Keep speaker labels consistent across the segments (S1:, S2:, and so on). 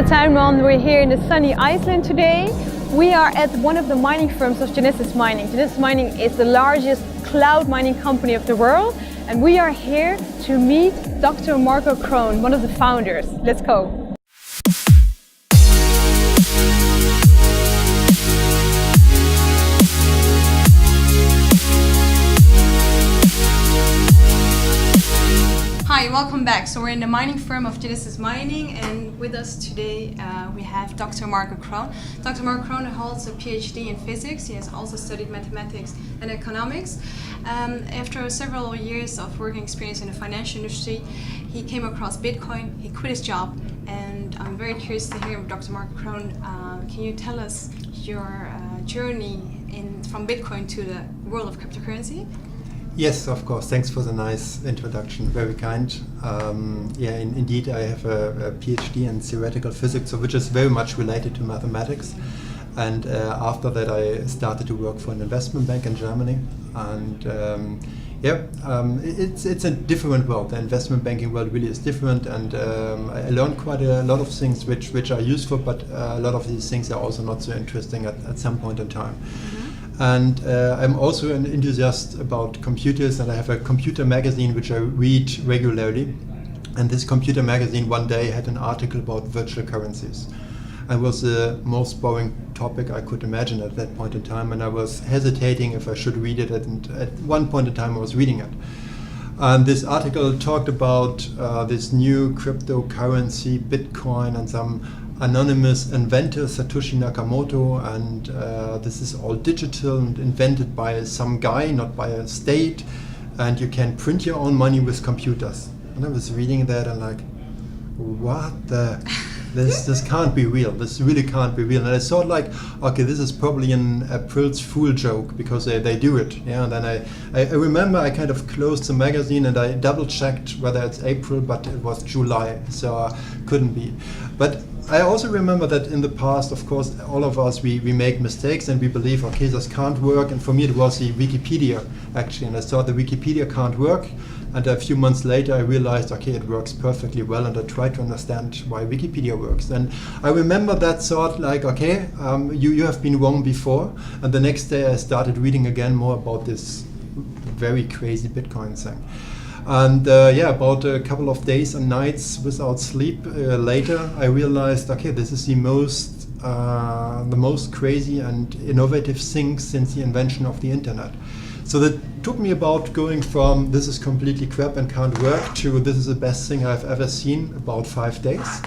S1: Mevrouw Tuinman. We're here in the sunny Iceland today. We are at one of the mining firms of Genesis Mining. Genesis Mining is the largest cloud mining company of the world, and we are here to meet Dr. Marcho Krohn, one of the founders. Let's go. Hi, welcome back. So we're in the mining firm of Genesis Mining, and with us today we have Dr. Marcho Krohn. Dr. Marcho Krohn holds a PhD in physics. He has also studied mathematics and economics. After several years of working experience in the financial industry, he came across Bitcoin. He quit his job, and I'm very curious to hear Dr. Marcho Krohn. Can you tell us your journey from Bitcoin to the world of cryptocurrency?
S2: Yes, of course. Thanks for the nice introduction. Very kind. Indeed, I have a PhD in theoretical physics, which is very much related to mathematics. And after that, I started to work for an investment bank in Germany. And it's a different world. The investment banking world really is different. And I learned quite a lot of things which are useful, but a lot of these things are also not so interesting at some point in time. And I'm also an enthusiast about computers, and I have a computer magazine which I read regularly. And this computer magazine one day had an article about virtual currencies. It was the most boring topic I could imagine at that point in time, and I was hesitating if I should read it, and at one point in time I was reading it. And this article talked about this new cryptocurrency, Bitcoin, and some anonymous inventor, Satoshi Nakamoto, and this is all digital and invented by some guy, not by a state, and you can print your own money with computers. And I was reading that and like, what the? This can't be real. This really can't be real. And I thought like, okay, this is probably an April's Fool joke because they do it. Yeah. And then I remember I kind of closed the magazine and I double checked whether it's April, but it was July, so couldn't be. But I also remember that in the past, of course, all of us, we make mistakes and we believe, okay, this can't work. And for me, it was the Wikipedia, actually. And I thought the Wikipedia can't work. And a few months later, I realized, okay, it works perfectly well. And I tried to understand why Wikipedia works. And I remember that thought like, okay, you have been wrong before. And the next day, I started reading again more about this very crazy Bitcoin thing. And about a couple of days and nights without sleep later, I realized, okay, this is the most crazy and innovative thing since the invention of the internet. So that took me about going from this is completely crap and can't work to this is the best thing I've ever seen, about 5 days.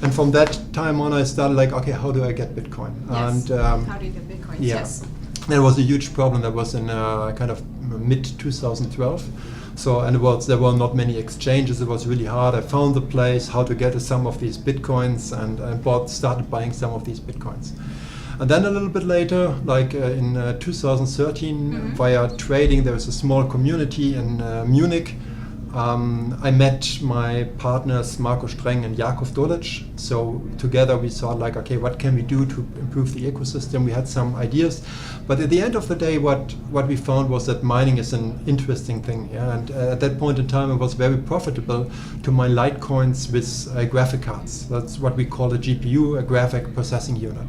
S2: And from that time on, I started like, okay, how do I get Bitcoin?
S1: Yes. And how do you get Bitcoin?
S2: Yeah.
S1: Yes.
S2: That was a huge problem. That was in kind of mid-2012. So, and there were not many exchanges. It was really hard. I found the place, how to get some of these Bitcoins, and started buying some of these Bitcoins. And then a little bit later, like in 2013, via trading, there was a small community in Munich. I met my partners Marco Streng and Jakov Dolic. So together we thought like, okay, what can we do to improve the ecosystem? We had some ideas, but at the end of the day, what we found was that mining is an interesting thing. Yeah? And at that point in time, it was very profitable to mine Litecoins with graphic cards. That's what we call a GPU, a graphic processing unit.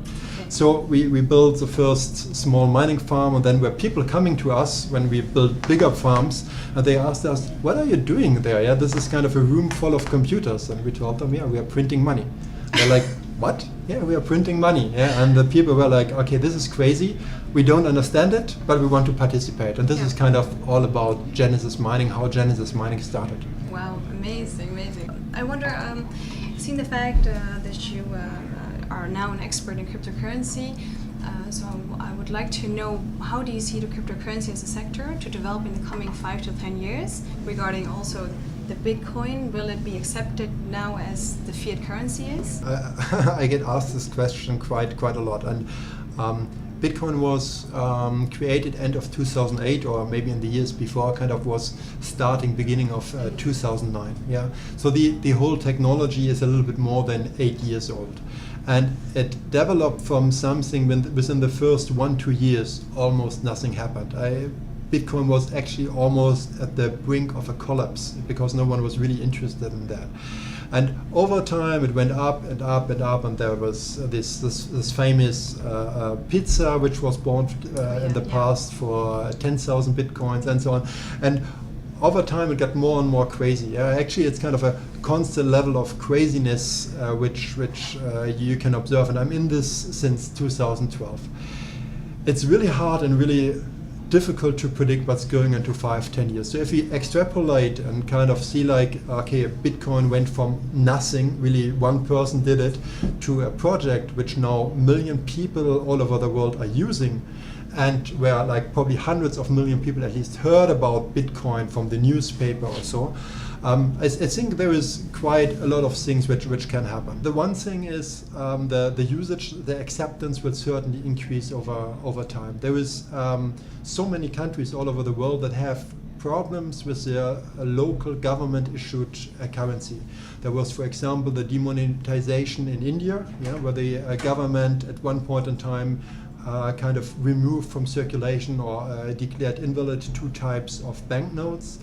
S2: So we built the first small mining farm, and then were people coming to us when we built bigger farms, and they asked us, what are you doing there? Yeah, this is kind of a room full of computers. And we told them, yeah, we are printing money. They're like, what? Yeah, we are printing money. Yeah, and the people were like, okay, this is crazy. We don't understand it, but we want to participate. And this is kind of all about Genesis Mining, how Genesis Mining started.
S1: Wow, amazing, amazing. I wonder, seeing the fact that you are now an expert in cryptocurrency, so I would like to know, how do you see the cryptocurrency as a sector to develop in the coming 5 to 10 years regarding also the Bitcoin? Will it be accepted now as the fiat currency is?
S2: I get asked this question quite a lot. And Bitcoin was created end of 2008, or maybe in the years before, kind of was starting beginning of 2009. Yeah. So the whole technology is a little bit more than 8 years old. And it developed from something within the first 1-2 years, almost nothing happened. Bitcoin was actually almost at the brink of a collapse because no one was really interested in that. And over time it went up and up and up, and there was this famous pizza which was bought in the past for 10,000 bitcoins and so on. And over time it got more and more crazy. Actually, it's kind of a constant level of craziness which you can observe, and I'm in this since 2012. It's really hard and really difficult to predict what's going into 5-10 years. So if we extrapolate and kind of see like, okay, Bitcoin went from nothing, really one person did it, to a project which now million people all over the world are using, and where like probably hundreds of million people at least heard about Bitcoin from the newspaper or so. I think there is quite a lot of things which can happen. The one thing is the usage, the acceptance will certainly increase over time. There is so many countries all over the world that have problems with their local government issued currency. There was, for example, the demonetization in India, where the government at one point in time kind of removed from circulation or declared invalid 2 types of banknotes.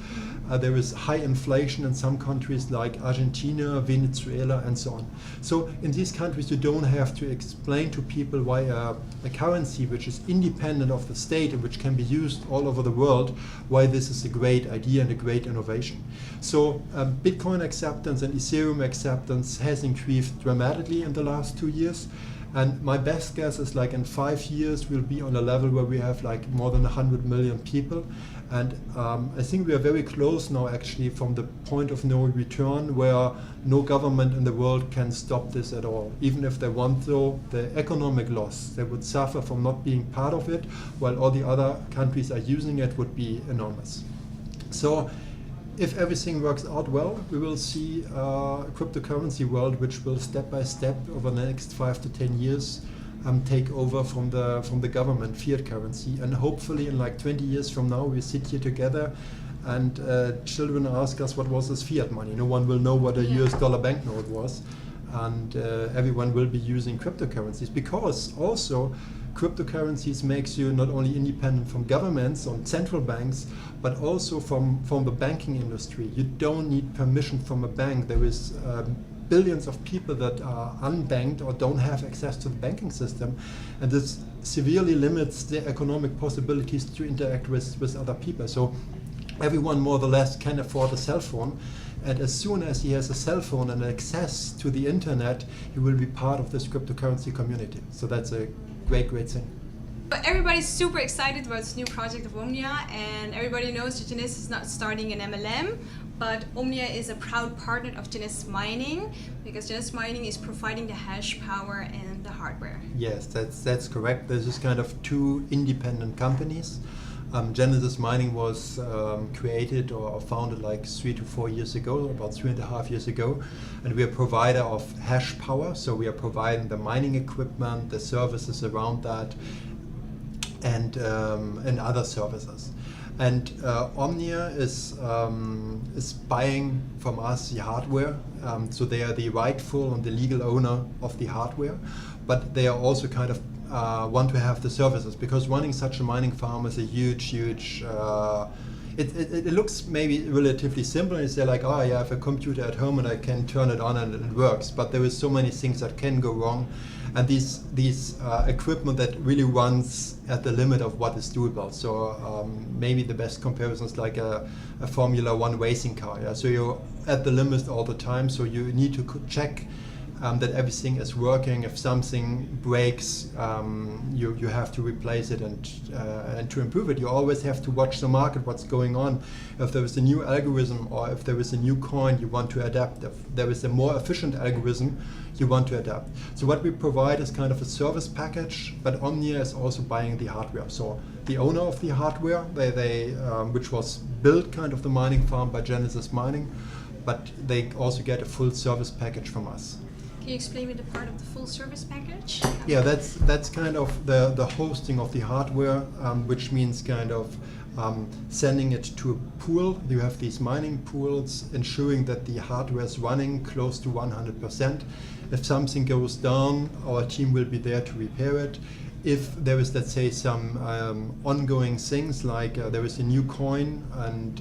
S2: There is high inflation in some countries like Argentina, Venezuela, and so on. So in these countries, you don't have to explain to people why a currency which is independent of the state and which can be used all over the world, why this is a great idea and a great innovation. So Bitcoin acceptance and Ethereum acceptance has increased dramatically in the last 2 years. And my best guess is like in 5 years, we'll be on a level where we have like more than 100 million people. And I think we are very close now actually from the point of no return, where no government in the world can stop this at all. Even if they want to, the economic loss they would suffer from not being part of it, while all the other countries are using it, would be enormous. So if everything works out well, we will see a cryptocurrency world which will step by step over the next 5 to 10 years take over from the government fiat currency, and hopefully in like 20 years from now we sit here together and children ask us what was this fiat money. No one will know what a US dollar banknote was, and everyone will be using cryptocurrencies, because also cryptocurrencies makes you not only independent from governments or central banks, but also from the banking industry. You don't need permission from a bank. There is billions of people that are unbanked or don't have access to the banking system, and this severely limits their economic possibilities to interact with other people. So everyone more or less can afford a cell phone, and as soon as he has a cell phone and access to the internet, he will be part of this cryptocurrency community. So that's a great thing.
S1: But everybody's super excited about this new project of Omnia, and everybody knows that Genesis is not starting an MLM, but Omnia is a proud partner of Genesis Mining, because Genesis Mining is providing the hash power and the hardware.
S2: Yes, that's correct. This is kind of 2 independent companies. Genesis Mining was created or founded like 3 to 4 years ago, about 3.5 years ago, and we are a provider of hash power. So we are providing the mining equipment, the services around that, and other services. And Omnia is buying from us the hardware, so they are the rightful and the legal owner of the hardware, but they are also kind of want to have the services, because running such a mining farm is a huge it looks maybe relatively simple, and you say like, oh yeah, I have a computer at home and I can turn it on and it works, but there is so many things that can go wrong, and these equipment that really runs at the limit of what is doable. So maybe the best comparison is like a Formula 1 racing car. Yeah? So you're at the limit all the time, so you need to check that everything is working. If something breaks, you have to replace it, and to improve it, you always have to watch the market, what's going on. If there is a new algorithm, or if there is a new coin, you want to adapt. If there is a more efficient algorithm, you want to adapt. So what we provide is kind of a service package, but Omnia is also buying the hardware. So the owner of the hardware, which was built kind of the mining farm by Genesis Mining, but they also get a full service package from us.
S1: Can you explain me the part of the full service package?
S2: Yeah, that's kind of the hosting of the hardware, which means kind of sending it to a pool. You have these mining pools, ensuring that the hardware is running close to 100%. If something goes down, our team will be there to repair it. If there is, let's say, some ongoing things, like there is a new coin and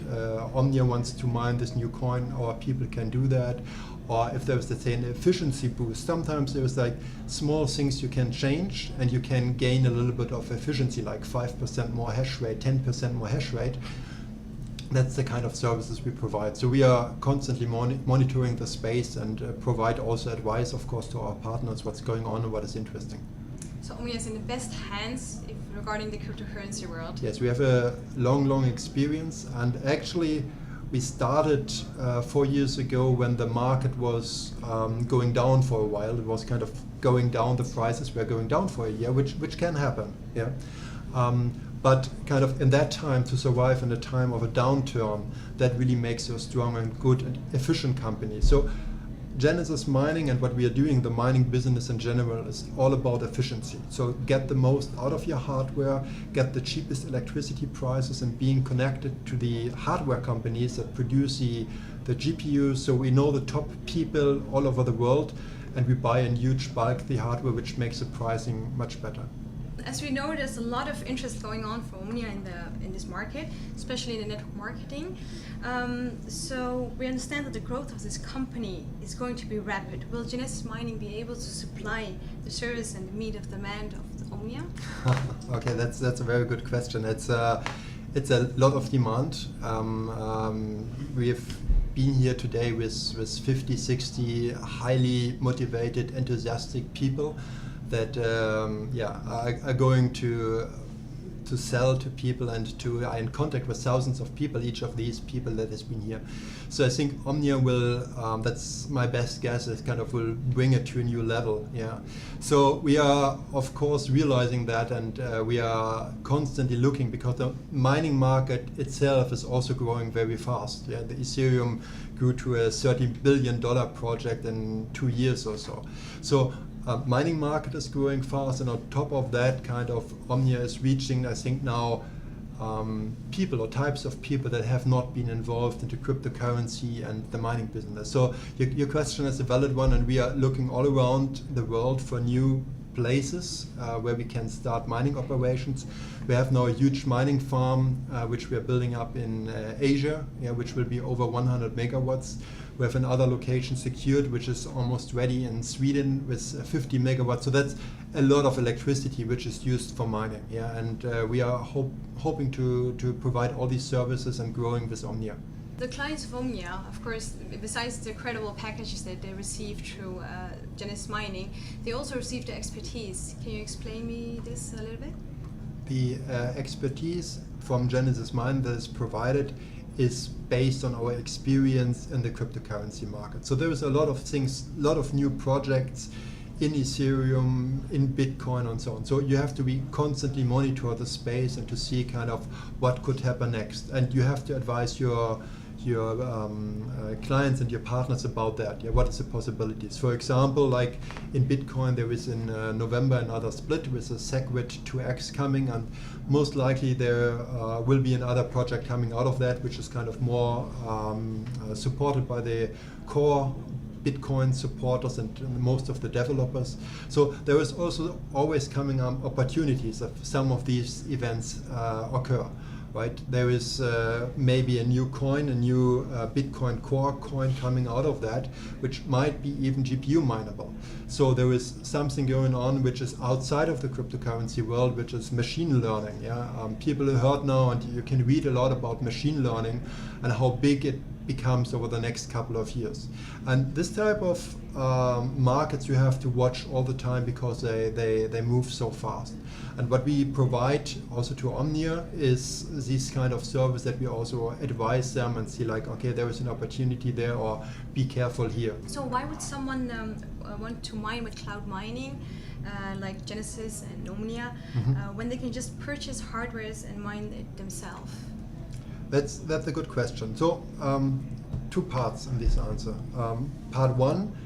S2: Omnia wants to mine this new coin, our people can do that. or if there's, let's say, an efficiency boost. Sometimes there's like small things you can change and you can gain a little bit of efficiency, like 5% more hash rate, 10% more hash rate. That's the kind of services we provide. So we are constantly monitoring the space and provide also advice, of course, to our partners, what's going on and what is interesting.
S1: So OMNIA is in the best hands regarding the cryptocurrency world.
S2: Yes, we have a long experience, and actually we started 4 years ago when the market was going down for a while. It was kind of going down, the prices were going down for a year, which can happen. Yeah. But kind of in that time, to survive in a time of a downturn, that really makes you a strong and good and efficient company. So Genesis Mining and what we are doing, the mining business in general, is all about efficiency. So get the most out of your hardware, get the cheapest electricity prices, and being connected to the hardware companies that produce the GPUs. So we know the top people all over the world, and we buy in huge bulk the hardware, which makes the pricing much better.
S1: As we know, there's a lot of interest going on for OMNIA in this market, especially in the network marketing. So we understand that the growth of this company is going to be rapid. Will Genesis Mining be able to supply the service and meet of demand of the OMNIA?
S2: Okay, that's a very good question. It's a lot of demand. We've been here today with 50, 60 highly motivated, enthusiastic people that are going to sell to people and are in contact with thousands of people, each of these people that has been here. So I think OMNIA will, that's my best guess, it kind of will bring it to a new level. Yeah. So we are of course realizing that, and we are constantly looking, because the mining market itself is also growing very fast. Yeah. The Ethereum grew to a $30 billion project in 2 years or so. So mining market is growing fast, and on top of that, kind of OMNIA is reaching, I think now, people or types of people that have not been involved into cryptocurrency and the mining business. So your question is a valid one, and we are looking all around the world for new places where we can start mining operations. We have now a huge mining farm which we are building up in Asia, which will be over 100 megawatts. We have another location secured, which is almost ready in Sweden with 50 megawatts. So that's a lot of electricity which is used for mining. Yeah, and we are hoping to provide all these services and growing with OMNIA.
S1: The clients of OMNIA, of course, besides the credible packages that they receive through Genesis Mining, they also receive the expertise. Can you explain me this a little bit?
S2: The expertise from Genesis Mining that is provided is based on our experience in the cryptocurrency market. So there is a lot of things, a lot of new projects in Ethereum, in Bitcoin, and so on. So you have to be constantly monitor the space and to see kind of what could happen next. And you have to advise your clients and your partners about that. Yeah, what is the possibilities? For example, like in Bitcoin, there is in November another split with a SegWit 2x coming, and most likely there will be another project coming out of that, which is kind of more supported by the core Bitcoin supporters and most of the developers. So there is also always coming opportunities if some of these events occur. Right? There is maybe a new coin, a new Bitcoin core coin coming out of that, which might be even GPU mineable. So there is something going on which is outside of the cryptocurrency world, which is machine learning. Yeah, people have heard now, and you can read a lot about machine learning and how big it becomes over the next couple of years. And this type of markets you have to watch all the time, because they move so fast. And what we provide also to OMNIA is this kind of service that we also advise them and see like, okay, there is an opportunity there, or be careful here.
S1: So why would someone want to mine with cloud mining, like Genesis and OMNIA, when they can just purchase hardwares and mine it themselves?
S2: That's a good question. So 2 parts in this answer. Part 1,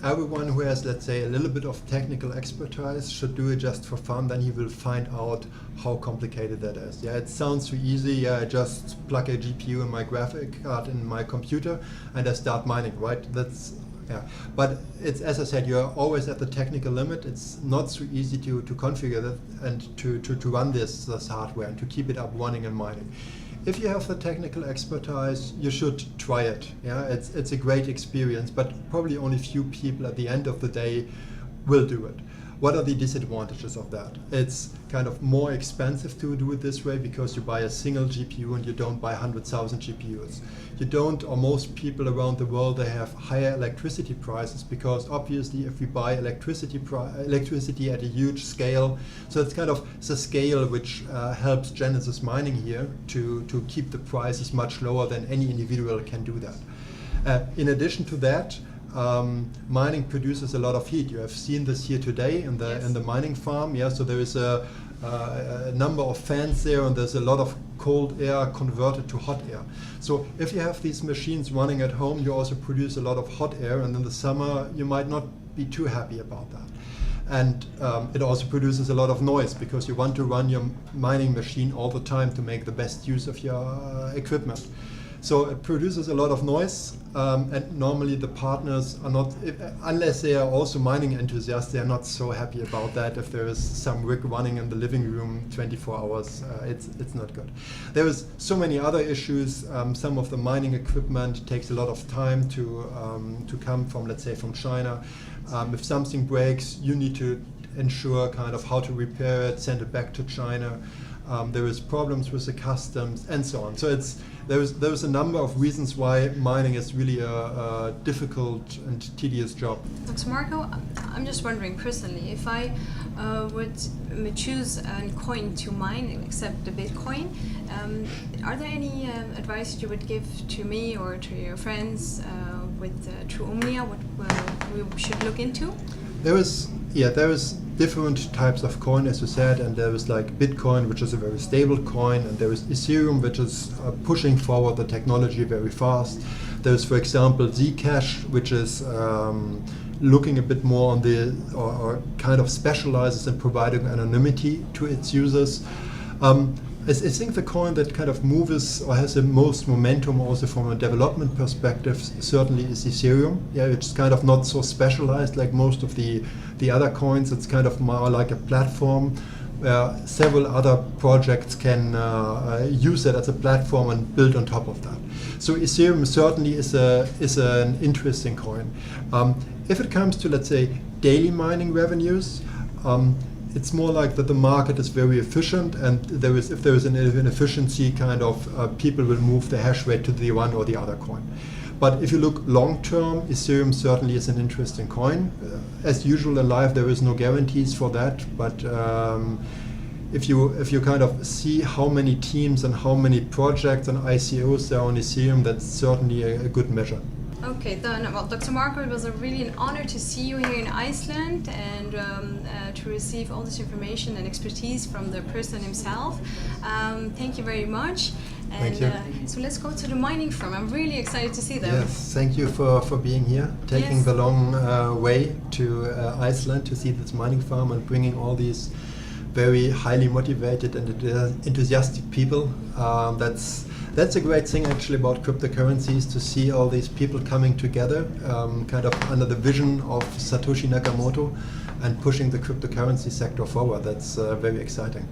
S2: everyone who has, let's say, a little bit of technical expertise should do it just for fun. Then he will find out how complicated that is. Yeah, it sounds too easy. Yeah, I just plug a GPU in my graphic card in my computer and I start mining. Right? That's But it's, as I said, you're always at the technical limit. It's not so easy to configure that and to run this hardware and to keep it up running and mining. if you have the technical expertise, you should try it. Yeah, it's a great experience, but probably only few people at the end of the day will do it. What are the disadvantages of that? It's kind of more expensive to do it this way because you buy a single GPU and you don't buy 100,000 GPUs. You don't, or most people around the world, they have higher electricity prices because obviously if we buy electricity at a huge scale, so it's kind of the scale which helps Genesis Mining here to keep the prices much lower than any individual can do that. In addition to that, mining produces a lot of heat. You have seen this here today in the mining farm. Yeah, so there is a number of fans there, and there's a lot of cold air converted to hot air. So if you have these machines running at home, you also produce a lot of hot air, and in the summer you might not be too happy about that. And it also produces a lot of noise because you want to run your mining machine all the time to make the best use of your equipment. So it produces a lot of noise, and normally the partners are not, unless they are also mining enthusiasts, they are not so happy about that. If there is some rig running in the living room 24 hours, it's not good. There is so many other issues. Some of the mining equipment takes a lot of time to come from, let's say, from China. If something breaks, you need to ensure kind of how to repair it, send it back to China. There is problems with the customs and so on. So there's a number of reasons why mining is really a difficult and tedious job.
S1: Dr. Marco, I'm just wondering personally, if I would choose a coin to mine, except the Bitcoin, are there any advice you would give to me or to your friends with True OMNIA, what we should look into? There is
S2: different types of coin, as you said, and there is like Bitcoin, which is a very stable coin, and there is Ethereum, which is pushing forward the technology very fast. There's, for example, zcash, which is looking a bit more on the, or kind of specializes in providing anonymity to its users. I think the coin that kind of moves or has the most momentum also from a development perspective certainly is Ethereum. Yeah, it's kind of not so specialized like most of the other coins. It's kind of more like a platform where several other projects can use it as a platform and build on top of that. So Ethereum certainly is an interesting coin. If it comes to, let's say, daily mining revenues, it's more like that the market is very efficient, and if there is an inefficiency, kind of people will move the hash rate to the one or the other coin. But if you look long term, Ethereum certainly is an interesting coin. As usual in life, there is no guarantees for that. But if you kind of see how many teams and how many projects and ICOs there are on Ethereum, that's certainly a good measure.
S1: Okay, then, well, Dr. Marco, it was really an honor to see you here in Iceland and to receive all this information and expertise from the person himself. Thank you very much. And
S2: thank you.
S1: So let's go to the mining firm. I'm really excited to see them.
S2: Yes, thank you for being here, taking the long way to Iceland to see this mining farm and bringing all these very highly motivated and enthusiastic people. That's a great thing actually about cryptocurrencies, to see all these people coming together kind of under the vision of Satoshi Nakamoto and pushing the cryptocurrency sector forward. That's very exciting.